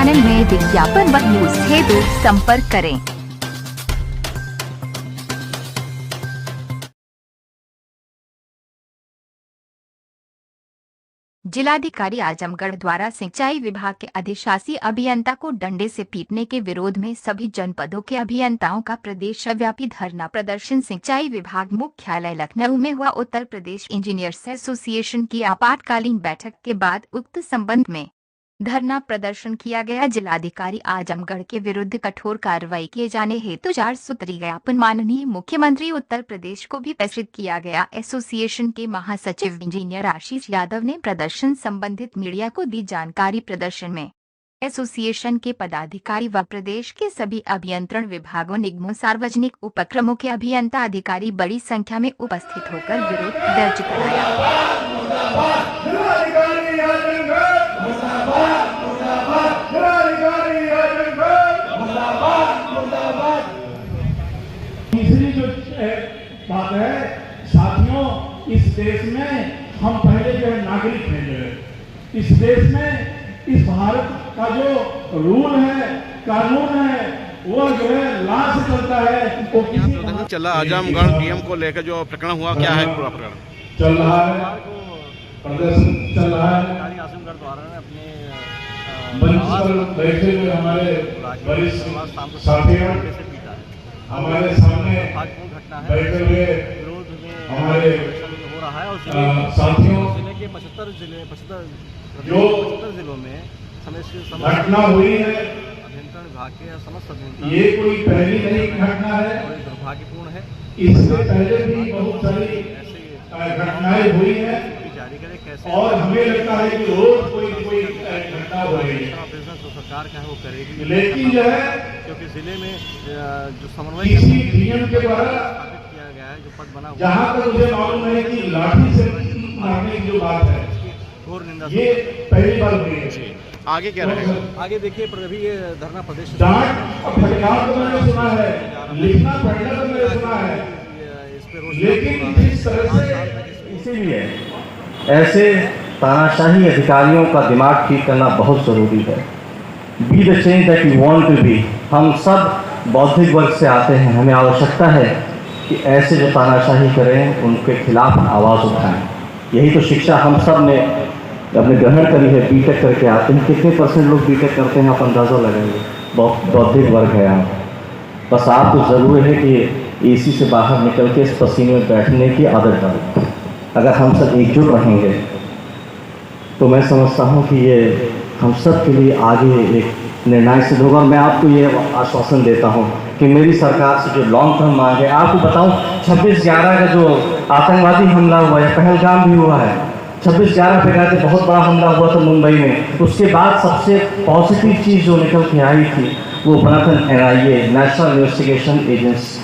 Channel में विज्ञापन व न्यूज हेतु संपर्क करें। जिलाधिकारी आजमगढ़ द्वारा सिंचाई विभाग के अधिशासी अभियंता को डंडे से पीटने के विरोध में सभी जनपदों के अभियंताओं का प्रदेशव्यापी धरना प्रदर्शन सिंचाई विभाग मुख्यालय लखनऊ में हुआ। उत्तर प्रदेश इंजीनियर्स एसोसिएशन की आपातकालीन बैठक के बाद उक्त संबंध में धरना प्रदर्शन किया गया। जिलाधिकारी आजमगढ़ के विरुद्ध कठोर कार्रवाई किए जाने हेतु 4 सूत्री ज्ञापन माननीय मुख्यमंत्री उत्तर प्रदेश को भी प्रेषित किया गया। एसोसिएशन के महासचिव इंजीनियर आशीष यादव ने प्रदर्शन संबंधित मीडिया को दी जानकारी। प्रदर्शन में एसोसिएशन के पदाधिकारी व प्रदेश के सभी अभियंत्रण विभागों, निगमों, सार्वजनिक उपक्रमों के अभियंता अधिकारी बड़ी संख्या में उपस्थित होकर विरोध दर्ज कराया। तीसरी जो बात है साथियों, इस देश में हम पहले जो है नागरिक हैं, जो है इस देश में इस भारत का जो रूल है, कानून है, वो जो है लॉ से चलता है। वो किसी चला आजमगढ़ डीएम को लेकर जो प्रकरण हुआ, क्या है पूरा प्रकरण चल रहा है, प्रदर्शन चल रहा है। आजमगढ़ द्वारा ने अपने मंच पर बैठे हुए हमारे वरिष्ठ साथियों, हमारे सामने बैठे हुए विरोध में हमारे हो रहा है और साथियों, जिले के 75 जिलों में घटना हुई है। अभियंत्रण विभाग के समस्त अभियंता, ये कोई पहली नहीं घटना है, और दुर्भाग्यपूर्ण है। इससे पहले भी बहुत सारी घटनाएं हुई है जारी करे कैसे, और हमें लगता है कि रोज कोई घटना हो रही है। बिजनेस जो सरकार का है वो करेगी, लेकिन जो है क्योंकि जिले में जो समन्वय किसी डीएम के द्वारा स्थापित किया गया है, जो पद बना हुआ जहाँ तक मुझे मालूम है कि लाठी से मारने की जो बात है, घोर निंदा ये पहली बार हुई है। आगे क्या रहेगा? आगे देखिए, अभी ये धरना प्रदेश डांट और फटकार तो मैंने सुना है, लिखना पढ़ना तो मैंने सुना है, इस पे लेकिन जिस तरह से इसीलिए ऐसे तानाशाही अधिकारियों का दिमाग ठीक करना बहुत ज़रूरी है। Be the change that you want to be. हम सब बौद्धिक वर्ग से आते हैं, हमें आवश्यकता है कि ऐसे जो तानाशाही करें उनके खिलाफ आवाज़ उठाएं। यही तो शिक्षा हम सब ने अपने ग्रहण करी है। बीटेक करके आते हैं, कितने % लोग बीटेक करते हैं आप अंदाज़ा लगाएंगे। बहुत बौद्धिक वर्ग है आप। बस आपको ज़रूरी है कि एसी से बाहर निकल के इस पसीने में बैठने की आदत डालें। अगर हम सब एकजुट रहेंगे तो मैं समझता हूँ कि ये हम सब के लिए आगे एक निर्णायक सिद्ध होगा। मैं आपको ये आश्वासन देता हूँ कि मेरी सरकार से जो लॉन्ग टर्म मांग है, आपको बताऊँ 26/11 का जो आतंकवादी हमला हुआ है, पहलगाम भी हुआ है। 26/11 पे गए थे, बहुत बड़ा हमला हुआ था मुंबई में। उसके बाद सबसे पॉजिटिव चीज़ जो निकल के आई थी वो बना था NIA, नेशनल इन्वेस्टिगेशन एजेंसी।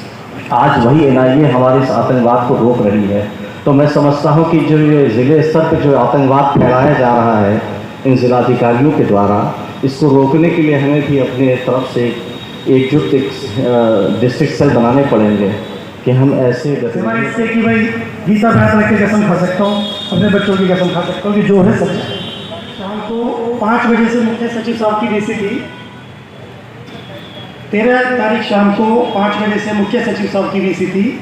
आज वही NIA हमारे इस आतंकवाद को रोक रही है। तो मैं समझता हूँ कि जो ये ज़िले स्तर पर जो आतंकवाद फैलाया जा रहा है इन जिलाधिकारियों के द्वारा, इसको रोकने के लिए हमें भी अपने तरफ से एकजुट डिस्ट्रिक्ट सेल बनाने पड़ेंगे कि हम ऐसे इससे कि भाई गीता बैठ रख के कसम खा सकता हूँ, अपने बच्चों की कसम खा सकता हूँ कि जो है सच। शाम को 5 बजे से मुख्य सचिव साहब की डीसी थी। 13 तारीख शाम को 5 बजे से मुख्य सचिव साहब की डीसी थी।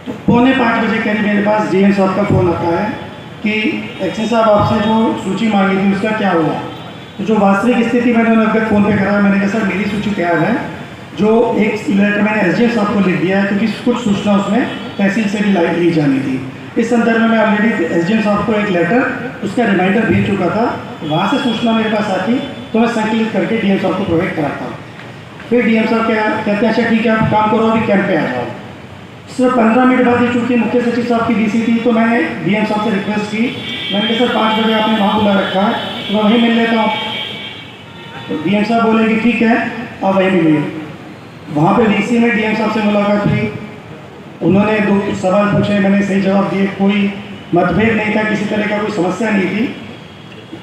तो 4:45 बजे करीब मेरे पास डीएम साहब का फ़ोन आता है कि एक्शन साहब आपसे जो सूची मांगी थी उसका क्या हुआ। तो जो वास्तविक स्थिति मैंने उन्हें फ़ोन पे कराया। मैंने कहा सर मेरी सूची तैयार है, जो एक लेटर मैंने SDM साहब को लिख दिया है, क्योंकि कुछ सूचना उसमें तहसील से भी ली जानी थी। इस संदर्भ में मैं ऑलरेडी SDM साहब को एक लेटर उसका रिमाइंडर भेज चुका था। वहाँ से सूचना मेरे पास आती तो मैं संकलित करके डीएम साहब को प्रोवाइड कराता हूँ। फिर डीएम साहब क्या कहते हैं, अच्छा ठीक है आप काम करो, अभी कैंप पे आ जाओ। सिर्फ 15 मिनट बाद ही चूँकि मुख्य सचिव साहब की डीसी थी, तो मैंने डीएम साहब से रिक्वेस्ट की। मैंने कहा सर 5 बजे आपने वहाँ बुला रखा है, तो मैं वहीं मिल लेता हूँ। तो डीएम साहब बोले कि ठीक है आप वहीं मिलिए। वहाँ पे डीसी में डीएम साहब से मुलाकात हुई। उन्होंने 2 सवाल पूछे, मैंने सही जवाब दिए। कोई मतभेद नहीं था, किसी तरह का कोई समस्या नहीं थी।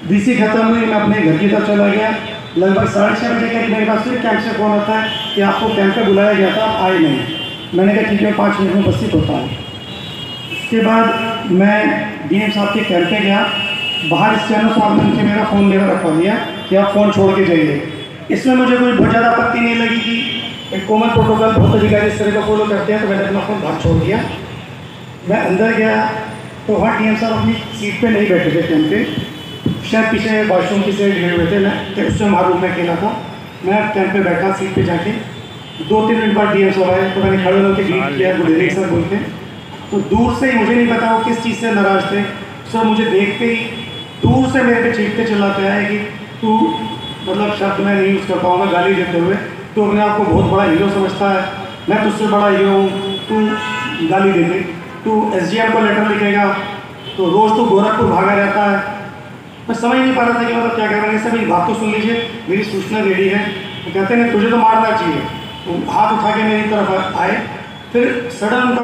डीसी खत्म हुई, मैं अपने घर की तरफ चला गया। लगभग 6:30 बजे करीब मेरे पास फिर कैंप से फ़ोन आता है कि आपको कैंप पे बुलाया गया था, आप आए नहीं। मैंने कहा ठीक है 5 मिनट में उपस्थित होता हूँ। उसके बाद मैं डीएम साहब के कैंप पे गया। बाहर स्टैनो साहब ने मुझे मेरा फ़ोन लेकर रखवा दिया कि आप फ़ोन छोड़ के जाइए। इसमें मुझे कोई बहुत ज़्यादा आपत्ति नहीं लगी कि एक कॉमन प्रोटोकॉल बहुत अधिकारी इस तरह का फॉलो करते हैं, तो मैंने अपना फ़ोन बाहर छोड़ दिया। मैं अंदर गया तो वहाँ टीएम साहब अपनी सीट पे नहीं बैठे थे टाइम पे, शायद पीछे वॉशरूम की साइड गए हुए थे। मैं उस समय रूम में अकेला था। मैं टाइम पे बैठा सीट पे जाके 2-3 मिनट बाद डीएम साहब आए, तो मैंने खड़े होकर ग्रीट किया, गुड इवनिंग सर बोलते। तो दूर से ही, मुझे नहीं पता वो किस चीज़ से नाराज़ थे, सर मुझे देखते ही दूर से मेरे पे चीखते चिल्लाते आए कि तू, मतलब शब्द मैं नहीं यूज़ कर पाऊँगा गाली देते हुए, तो अपने आप को बहुत बड़ा हीरो समझता है, मैं तुझसे बड़ा हीरो हूँ, तू गाली दे दे, तू एसडीएम को लेटर लिखेगा, तो रोज़ तो गोरखपुर भागा रहता है। मैं समझ नहीं पा रहा था कि मतलब क्या कह रहे हैं। सभी बात तो सुन लीजिए, मेरी सूचना रेडी है। तो कहते हैं तुझे तो मारना चाहिए, तो हाथ उठा के मेरी तरफ आए, फिर सडन